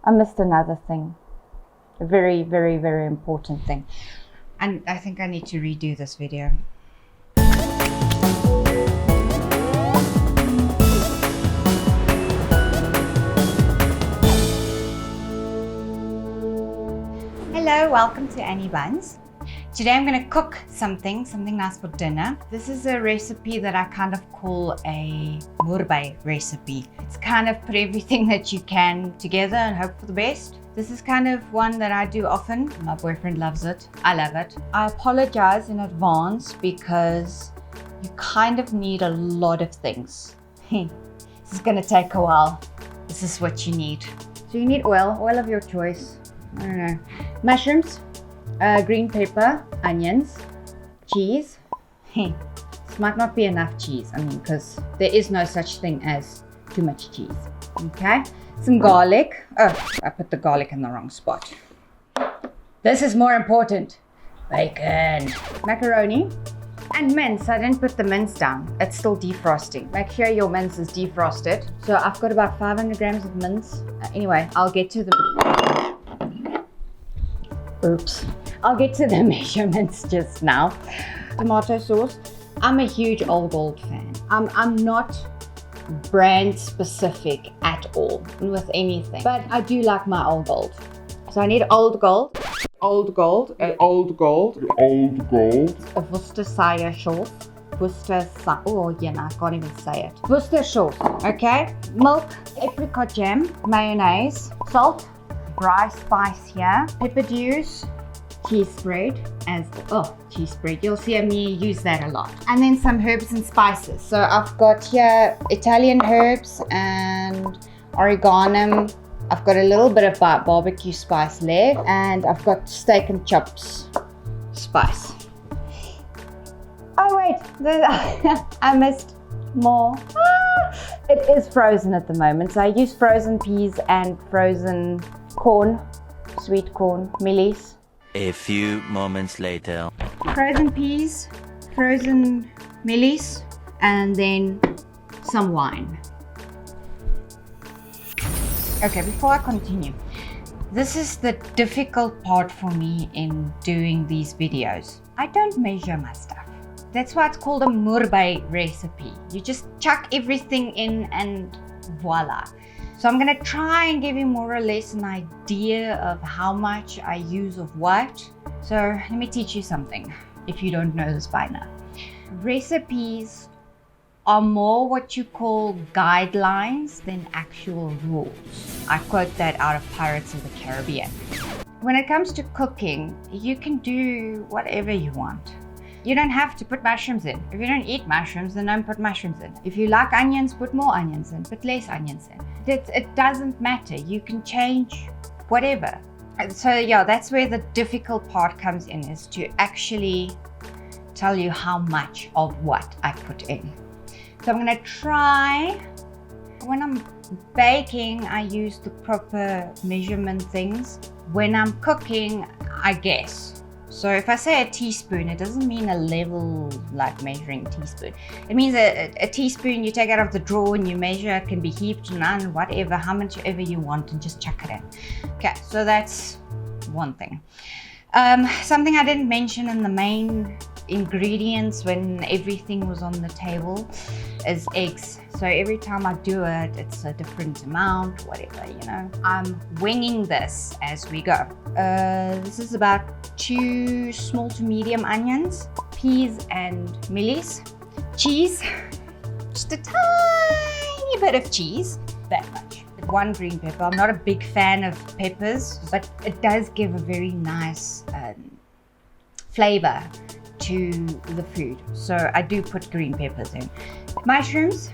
I missed another thing. A very, very, very important thing. And I think I need to redo this video. Hello, welcome to Annie Buns. Today I'm going to cook something nice for dinner. This is a recipe that I kind of call a moerby recipe. It's kind of put everything that you can together and hope for the best. This is kind of one that I do often. My boyfriend loves it. I love it. I apologize in advance because you kind of need a lot of things. This is going to take a while. This is what you need. So you need oil of your choice. I don't know. Mushrooms. Green pepper, onions, cheese. This might not be enough cheese, because there is no such thing as too much cheese. Okay, some garlic. Oh, I put the garlic in the wrong spot. This is more important. Bacon, macaroni, and mince. I didn't put the mince down. It's still defrosting. Make sure your mince is defrosted. So I've got about 500 grams of mince. Anyway, I'll get to the... Oops. I'll get to the measurements just now. Tomato sauce. I'm a huge Old Gold fan. I'm not brand specific at all with anything, but I do like my Old Gold. So I need Old Gold, a Worcestershire sauce. I can't even say it. Worcester sauce, okay? Milk, apricot jam, mayonnaise, salt, dry spice here, peppadews, cheese spread cheese spread. You'll see me use that a lot. And then some herbs and spices. So I've got here Italian herbs and oregano. I've got a little bit of barbecue spice left, and I've got steak and chops spice. Oh wait, I missed more. It is frozen at the moment, so I use frozen peas and frozen corn, sweet corn, mealies. A few moments later. Frozen peas, frozen mealies, and then some wine. Okay, before I continue, this is the difficult part for me in doing these videos. I don't measure my stuff. That's why it's called a moerby recipe. You just chuck everything in and voila. So I'm going to try and give you more or less an idea of how much I use of what. So let me teach you something if you don't know this by now. Recipes are more what you call guidelines than actual rules. I quote that out of Pirates of the Caribbean. When it comes to cooking, you can do whatever you want. You don't have to put mushrooms in. If you don't eat mushrooms, then don't put mushrooms in. If you like onions, put more onions in, put less onions in. It doesn't matter. You can change whatever. And so yeah, that's where the difficult part comes in, is to actually tell you how much of what I put in. So I'm gonna try. When I'm baking, I use the proper measurement things. When I'm cooking, I guess. So if I say a teaspoon, it doesn't mean a level like measuring teaspoon. It means a teaspoon you take out of the drawer and you measure. It can be heaped, none, whatever, how much ever you want, and just chuck it in. Okay, so that's one thing. Something I didn't mention in the main ingredients when everything was on the table is eggs. So every time I do it, it's a different amount, whatever, I'm winging this as we go. This is about 2 small to medium onions, peas and mealies, cheese, just a tiny bit of cheese, that much. 1 green pepper. I'm not a big fan of peppers, but it does give a very nice flavor to the food. So I do put green peppers in. Mushrooms,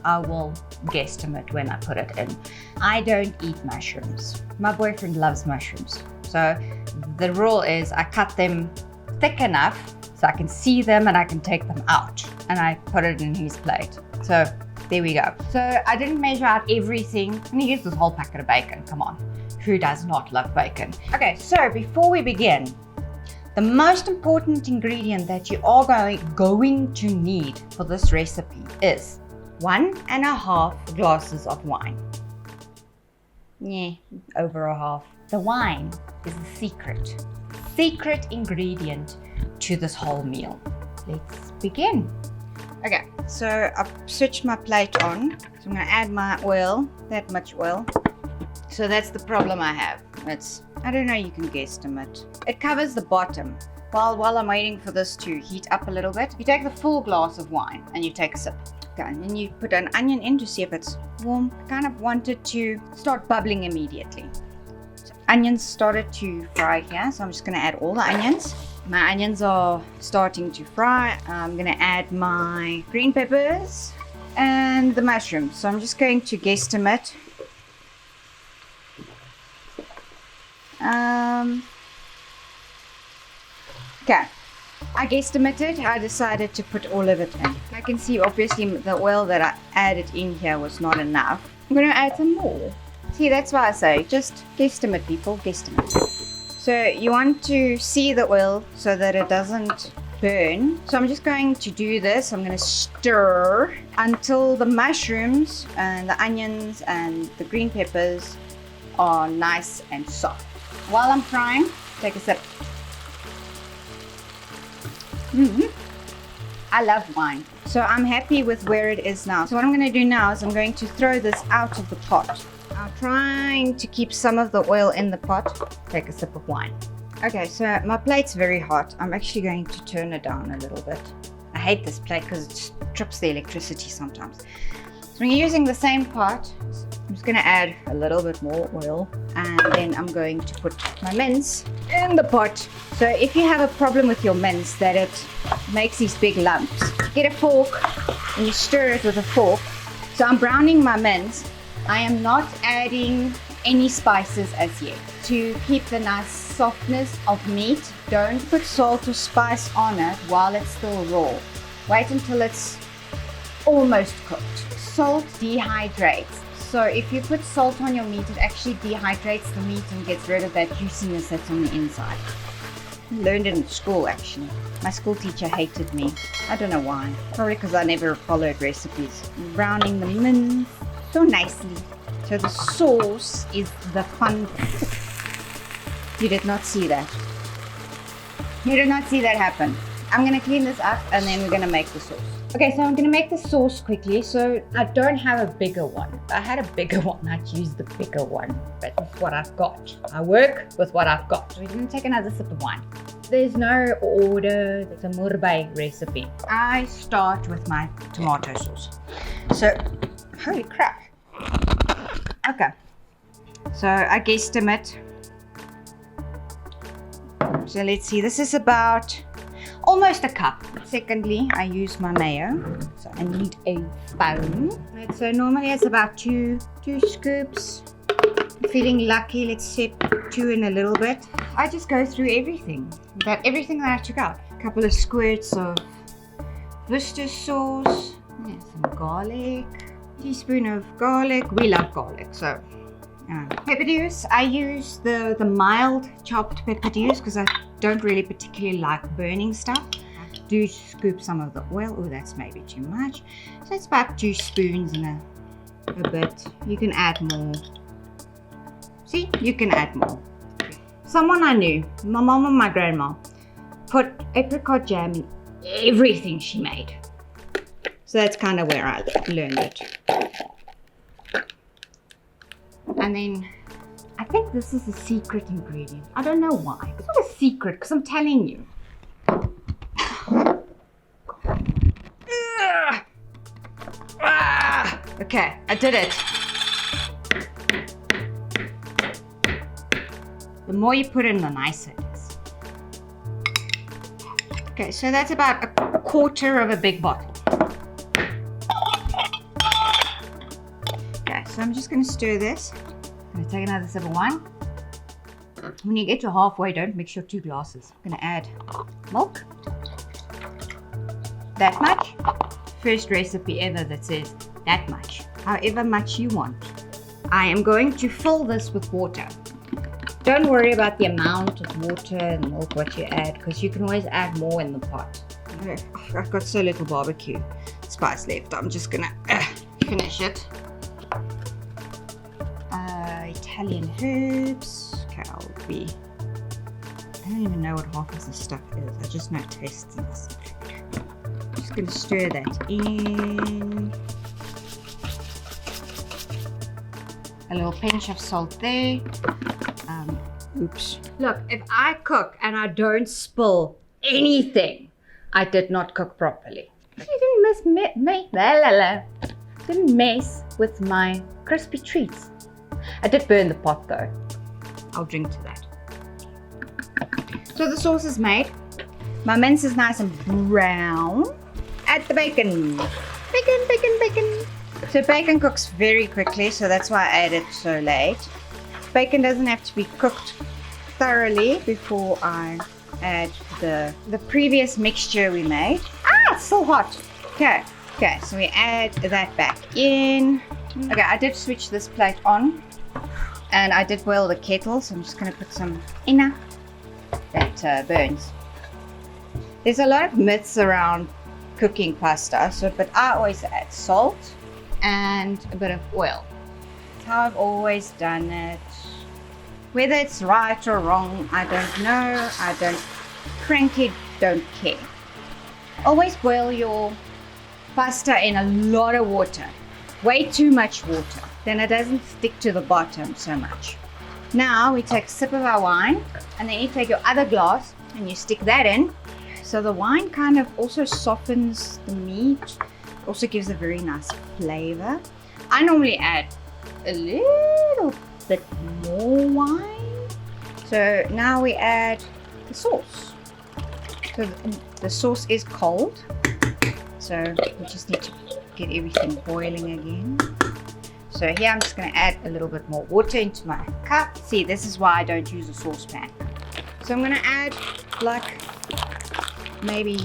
I will guesstimate when I put it in. I don't eat mushrooms. My boyfriend loves mushrooms. So the rule is I cut them thick enough so I can see them and I can take them out. And I put it in his plate. So there we go. So I didn't measure out everything. I'm gonna use this whole packet of bacon, come on. Who does not love bacon? Okay, so before we begin, the most important ingredient that you are going to need for this recipe is 1.5 glasses of wine. Yeah, over a half. The wine is the secret ingredient to this whole meal. Let's begin. Okay, so I've switched my plate on. So I'm gonna add my oil, that much oil. So that's the problem I have. I don't know, you can guesstimate. It covers the bottom. While I'm waiting for this to heat up a little bit, you take the full glass of wine and you take a sip. Okay, and then you put an onion in to see if it's warm. I kind of want it to start bubbling immediately. So onions started to fry here, so I'm just gonna add all the onions. My onions are starting to fry. I'm gonna add my green peppers and the mushrooms. So I'm just going to guesstimate. Okay, I guesstimated. I decided to put all of it in. I can see obviously the oil that I added in here was not enough. I'm going to add some more. See, that's why I say just guesstimate, people, guesstimate. So you want to see the oil so that it doesn't burn. So I'm just going to do this. I'm going to stir until the mushrooms and the onions and the green peppers are nice and soft. While I'm frying, take a sip. I love wine. So I'm happy with where it is now. So what I'm going to do now is I'm going to throw this out of the pot. I'm trying to keep some of the oil in the pot. Take a sip of wine. Okay, so my plate's very hot. I'm actually going to turn it down a little bit. I hate this plate because it trips the electricity sometimes. So when you're using the same pot, I'm just going to add a little bit more oil, and then I'm going to put my mince in the pot. So if you have a problem with your mince that it makes these big lumps, get a fork and you stir it with a fork. So I'm browning my mince. I am not adding any spices as yet. To keep the nice softness of meat, don't put salt or spice on it while it's still raw. Wait until it's almost cooked. Salt dehydrates. So if you put salt on your meat, it actually dehydrates the meat and gets rid of that juiciness that's on the inside. I learned it in school actually. My school teacher hated me. I don't know why. Probably because I never followed recipes. Browning the mince so nicely. So the sauce is the fun. You did not see that. You did not see that happen. I'm going to clean this up and then we're going to make the sauce. Okay, so I'm going to make the sauce quickly. So I don't have a bigger one. If I had a bigger one, I'd use the bigger one. But it's what I've got. I work with what I've got. So we're going to take another sip of wine. There's no order. It's a moerby recipe. I start with my tomato sauce. So, holy crap. Okay. So I guesstimate. So let's see. This is about almost a cup. Secondly, I use my mayo, so I need a spoon. Right, so normally it's about two scoops. Feeling lucky, let's set 2 in a little bit. I just go through everything. Everything that I took out. A couple of squirts of Worcestershire sauce. Yeah, some garlic. Teaspoon of garlic. We love garlic, so peppadews. I use the mild chopped peppadews because I don't really particularly like burning stuff. I do scoop some of the oil. Oh, that's maybe too much. So it's about 2 spoons and a bit. You can add more. See, you can add more. Someone I knew, my mom and my grandma, put apricot jam in everything she made. So that's kind of where I learned it. And then I think this is a secret ingredient. I don't know why. It's not a secret because I'm telling you. Okay, I did it. The more you put in, the nicer it is. Okay, so that's about a quarter of a big bottle. Okay, so I'm just going to stir this. I'm going to take another sip of wine. When you get to halfway, don't mix your 2 glasses. I'm going to add milk. That much. First recipe ever that says that much. However much you want. I am going to fill this with water. Don't worry about the amount of water and milk what you add, because you can always add more in the pot. I've got so little barbecue spice left. I'm just gonna finish it. It Italian herbs. Okay, I don't even know what half of this stuff is. I just know it tastes nice. Just going to stir that in. A little pinch of salt there. Oops. Look, if I cook and I don't spill anything, I did not cook properly. You didn't mess with my crispy treats. I did burn the pot though. I'll drink to that. So the sauce is made. My mince is nice and brown. Add the bacon. Bacon. So bacon cooks very quickly, so that's why I add it so late. Bacon doesn't have to be cooked thoroughly before I add the previous mixture we made. It's still hot. Okay, so we add that back in. Okay, I did switch this plate on and I did boil the kettle, so I'm just going to put some in that burns. There's a lot of myths around cooking pasta, but I always add salt and a bit of oil. That's how I've always done it. Whether it's right or wrong, I don't know. I frankly don't care. Always boil your pasta in a lot of water. Way too much water. Then it doesn't stick to the bottom so much. Now we take a sip of our wine, and then you take your other glass and you stick that in. So the wine kind of also softens the meat. Also gives a very nice flavor. I normally add a little bit more wine. So now we add the sauce. So the sauce is cold, so we just need to get everything boiling again. So here I'm just going to add a little bit more water into my cup. See, this is why I don't use a saucepan. So I'm going to add like maybe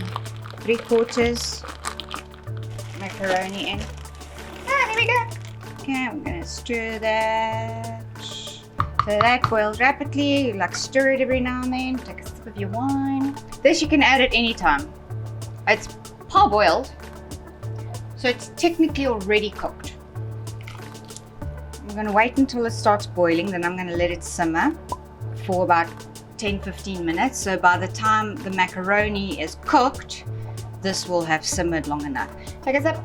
3/4 macaroni in. There we go. Okay, I'm going to stir that. So that boils rapidly. Like stir it every now and then. Take a sip of your wine. This you can add at any time. It's parboiled, so it's technically already cooked. I'm going to wait until it starts boiling, then I'm going to let it simmer for about 10-15 minutes. So by the time the macaroni is cooked, this will have simmered long enough. Take a sip.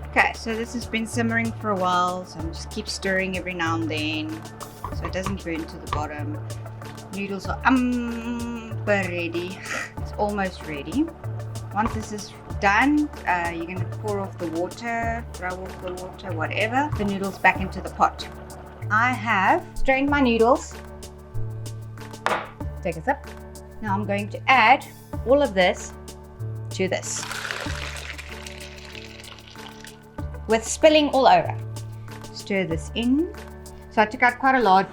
Okay, so this has been simmering for a while, so I'm just keep stirring every now and then so it doesn't burn to the bottom. Noodles are ready. It's almost ready. Once this is done, you're going to pour off the water, throw off the water, whatever. The noodles back into the pot. I have strained my noodles. Take a sip. Now I'm going to add all of this to this, with spilling all over. Stir this in. So I took out quite a large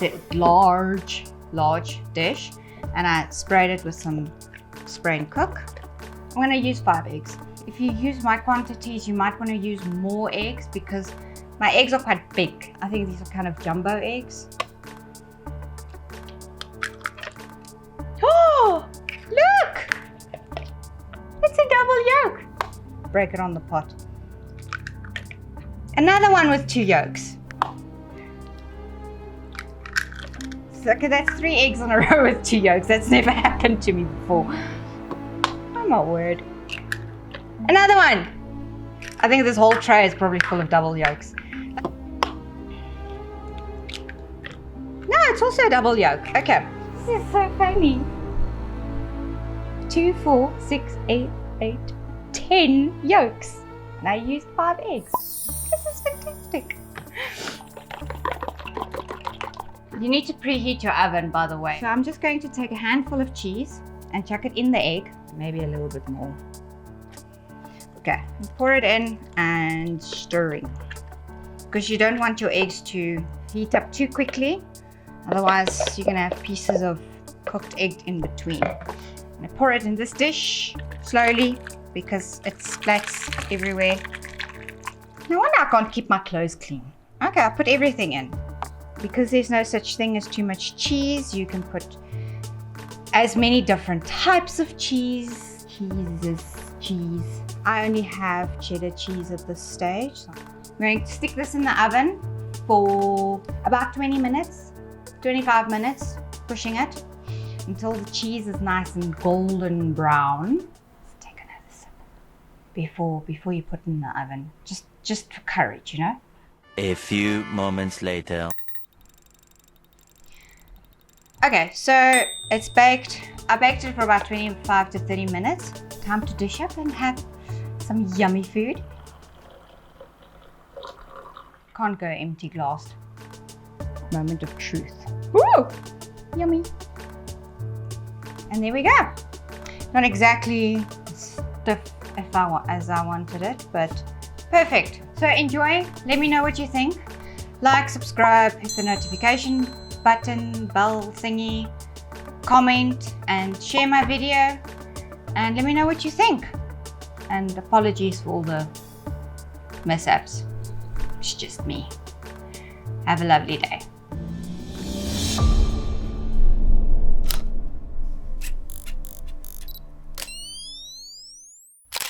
dish, and I sprayed it with some spray and cook. I'm going to use 5 eggs. If you use my quantities, you might want to use more eggs because my eggs are quite big. I think these are kind of jumbo eggs. Oh, look! It's a double yolk. Break it on the pot. Another one with 2 yolks. So, okay, that's 3 eggs in a row with 2 yolks. That's never happened to me before. Oh my word. Another one. I think this whole tray is probably full of double yolks. No, it's also a double yolk. Okay. This is so funny. 2, 4, 6, 8, 10 yolks. And I used 5 eggs. This is fantastic. You need to preheat your oven, by the way. So I'm just going to take a handful of cheese and chuck it in the egg. Maybe a little bit more. Okay, pour it in and stirring. Because you don't want your eggs to heat up too quickly. Otherwise, you're going to have pieces of cooked egg in between. I'm going to pour it in this dish slowly because it splats everywhere. No wonder I can't keep my clothes clean. Okay, I put everything in. Because there's no such thing as too much cheese, you can put as many different types of cheese. Cheese. I only have cheddar cheese at this stage. So I'm going to stick this in the oven for about 20 minutes, 25 minutes, pushing it until the cheese is nice and golden brown. Let's take another sip before you put it in the oven. Just for courage, you know. A few moments later. Okay, so it's baked. I baked it for about 25 to 30 minutes. Time to dish up and have some yummy food. Can't go empty glassed. Moment of truth. Woo! Yummy. And there we go. Not exactly stiff as I wanted it, but perfect. So enjoy. Let me know what you think. Like, subscribe, hit the notification button, bell thingy, comment, and share my video. And let me know what you think. And apologies for all the mishaps. It's just me. Have a lovely day.